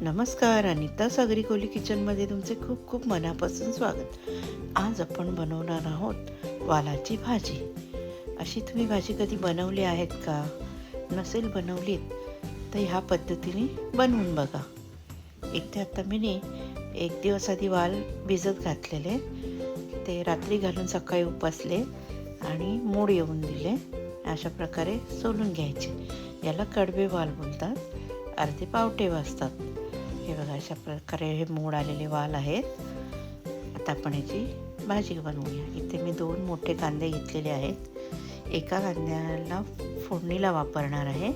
नमस्कार, अनिता सागरी कोली किचनमध्ये तुमचे खूप खूप मनापासून स्वागत. आज आपण बनवणार आहोत वालाची भाजी. अशी तुम्ही भाजी कधी बनवली आहेत का? नसेल बनवलीत तर ह्या पद्धतीने बनवून बघा. इथे आता मी 1 दिवस आधी वाल भिजत घातलेले, ते रात्री घालून सकाळी उपसले आणि मोड येऊन दिले. अशा प्रकारे सोलून घ्यायचे. याला कडवे वाल बोलतात. अर्धे पावटे असतात. हे बघा, अशा प्रकारे हे मोड आलेले वाल आहेत. आता आपण याची भाजी बनवूया. इथे मी 2 मोठे कांदे घेतलेले आहेत. एका कांद्याला फोडणीला वापरणार आहे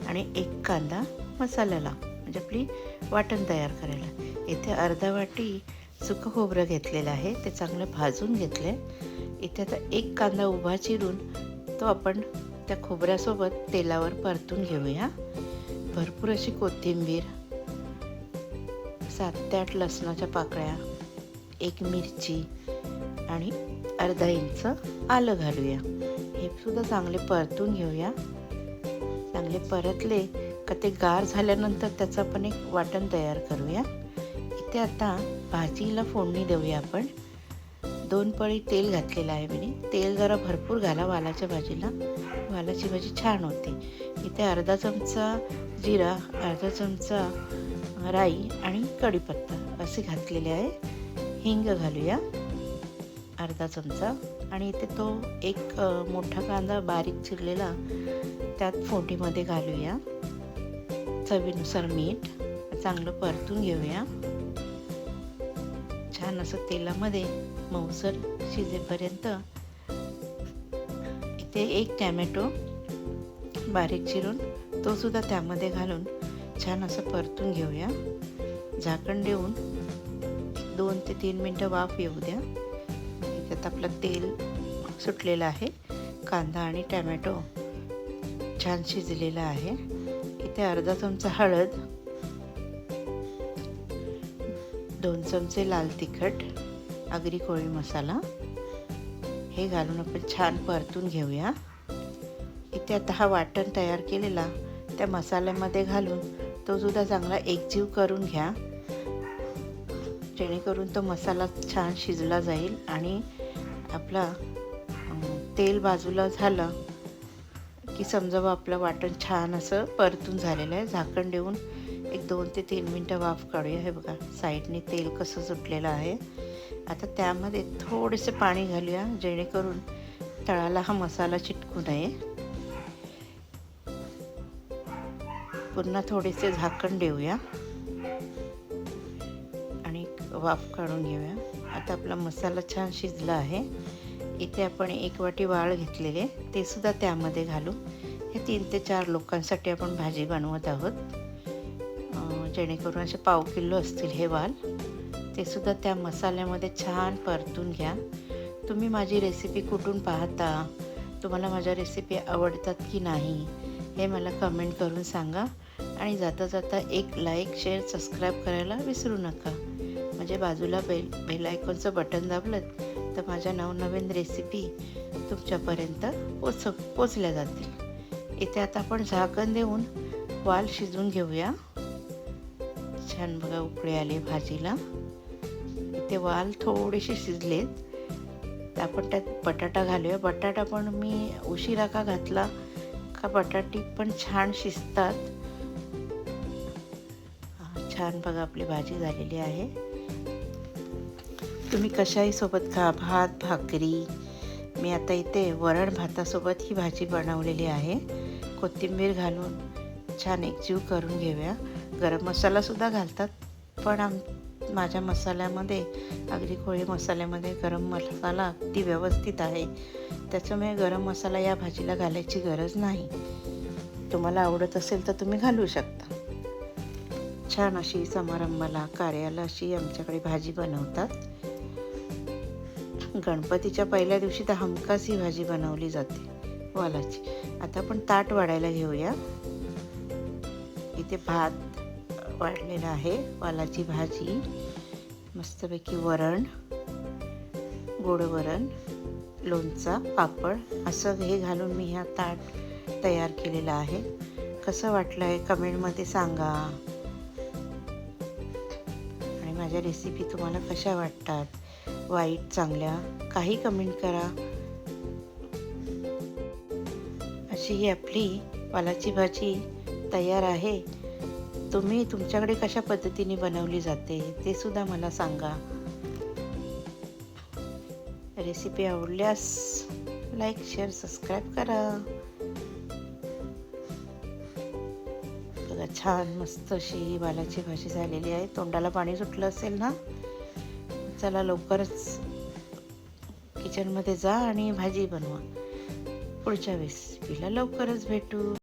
आणि एक कांदा मसाल्याला, म्हणजे आपली वाटण तयार करायला. इथे अर्धा वाटी सुकं खोबरं घेतलेलं आहे, ते चांगलं भाजून घेतले. इथे आता एक कांदा उभा चिरून तो आपण त्या खोबऱ्यासोबत तेलावर परतून घेऊया. भरपूर अशी कोथिंबीर, 7 ते 8 लसणाच्या पाकळ्या, 1 मिरची आणि अर्धा इंच आलं घालूया. हे सुद्धा चांगले परतून घेऊया. चांगले परतले का ते गार झाल्यानंतर त्याचं आपण एक वाटण तयार करूया. इथे आता भाजीला फोडणी देऊया आपण. 2 पळी तेल घातलेलं आहे मी. तेल जरा भरपूर घाला वालाच्या भाजीला. वालाची भाजी छान होते. इथे अर्धा चमचा जिरा, अर्धा चमचा राई आणि कढीपत्ता असे घातलेले आहे. हिंग घालूया अर्धा चमचा. आणि इथे तो एक मोठा कांदा बारीक चिरलेला त्यात फोडणीमध्ये घालूया. चवीनुसार मीठ. चांगलं परतून घेऊया. छान असं तेलामध्ये मऊसर शिजेपर्यंत. इथे एक टॅमॅटो बारीक चिरून तो सुद्धा त्यामध्ये घालून छान असं परतून घेऊया. झाकण देऊन 2 ते 3 मिनटं वाफ येऊ द्या. त्यात आपलं तेल सुटलेलं आहे. कांदा आणि टॅमॅटो छान शिजलेला आहे. इथे अर्धा चमचा हळद, 2 चमचे लाल तिखट, आगरी कोळी मसाला हे घालून आपण छान परतून घेऊया. इथे आता हा वाटण तयार केलेला त्या मसाल्यामध्ये घालून तो सुद्धा चांगला एकजीव करून घ्या, जेणेकरून तो मसाला छान शिजला जाईल. आणि आपला तेल बाजूला झालं की समजा आपलं वाटण छान असं परतून झालेलं आहे. झाकण देऊन एक 2 ते 3 मिनटं वाफ काढूया. हे बघा, साईडने तेल कसं सुटलेलं आहे. आता त्यामध्ये थोडेसे पाणी घालूया, जेणेकरून तळाला हा मसाला चिटकू नये. पुन्हा थोडेसे झाकण देऊया आणि वाफ काढून घेऊया. आता आपला मसाला छान शिजला आहे. इथे आपण 1 वाटी वाल घेतलेले, ते सुद्धा त्यामध्ये घालू. हे 3 ते 4 लोकांसाठी आपण भाजी बनवत आहोत. जेणेकरून असे पाव किलो असतील हे वाल. ते सुद्धा त्या मसाल्यामध्ये छान परतून घ्या. तुम्ही माझी रेसिपी कुठून पाहता, तुम्हाला माझ्या रेसिपी आवडतात की नाही हे मला कमेंट करून सांगा. आणि जाता जाता एक लाईक, शेअर, सबस्क्राईब करायला विसरू नका. म्हणजे बाजूला बेल आयकॉनचं बटन दाबलं तर माझ्या नवनवीन रेसिपी तुमच्यापर्यंत पोचल्या जातील. इथे आता आपण झाकण देऊन वाल शिजून घेऊया. छान बघा, उकळी आली भाजीला. इथे वाल थोडेसे शिजलेत, तर आपण त्यात बटाटा घालूया. बटाटा पण मी उशिरा का घातला का बटाटी पण छान शिजतात. छान बघा, आपली भाजी झालेली आहे. तुम्ही कशाही सोबत खा, भात, भाकरी. मी आता इथे वरण भातासोबत ही भाजी बनवलेली आहे. कोथिंबीर घालून छान एकजीव करून घेऊया. गरम मसालासुद्धा घालतात, पण माझ्या मसाल्यामध्ये, आगरी कोळी मसाल्यामध्ये गरम मसाला अगदी व्यवस्थित आहे. त्याच्यामुळे गरम मसाला या भाजीला घालायची गरज नाही. तुम्हाला आवडत असेल तर तुम्ही घालू शकता. छान अशी समारंभाला, कार्याला अशी आमच्याकडे भाजी बनवतात. गणपतीच्या पहिल्या दिवशी तर हमखास ही भाजी बनवली जाते वालाची. आता आपण ताट वाढायला घेऊया. इथे भात वाढलेला आहे, वालाची भाजी, मस्तपैकी वरण, गोड वरण, लोणचा, पापड असं हे घालून मी ह्या ताट तयार केलेला आहे. कसं वाटलं आहे कमेंटमध्ये सांगा. माझ्या रेसिपी तुम्हाला कशा वाटतात, वाईट चांगल्या, काही कमेंट करा. अशी ही आपली वालाची भाजी तयार आहे. तुम्ही तुमच्याकडे कशा पद्धतीने बनवली जाते ते सुद्धा मला सांगा. रेसिपी आवडल्यास लाईक, शेअर, सबस्क्राईब करा. बघा, छान मस्त अशी वालाची भाजी झालेली आहे. तोंडाला पाणी सुटलं असेल ना? चला लवकरच किचनमध्ये जा आणि भाजी बनवा. पुढच्या रेसिपीला लवकरच भेटू.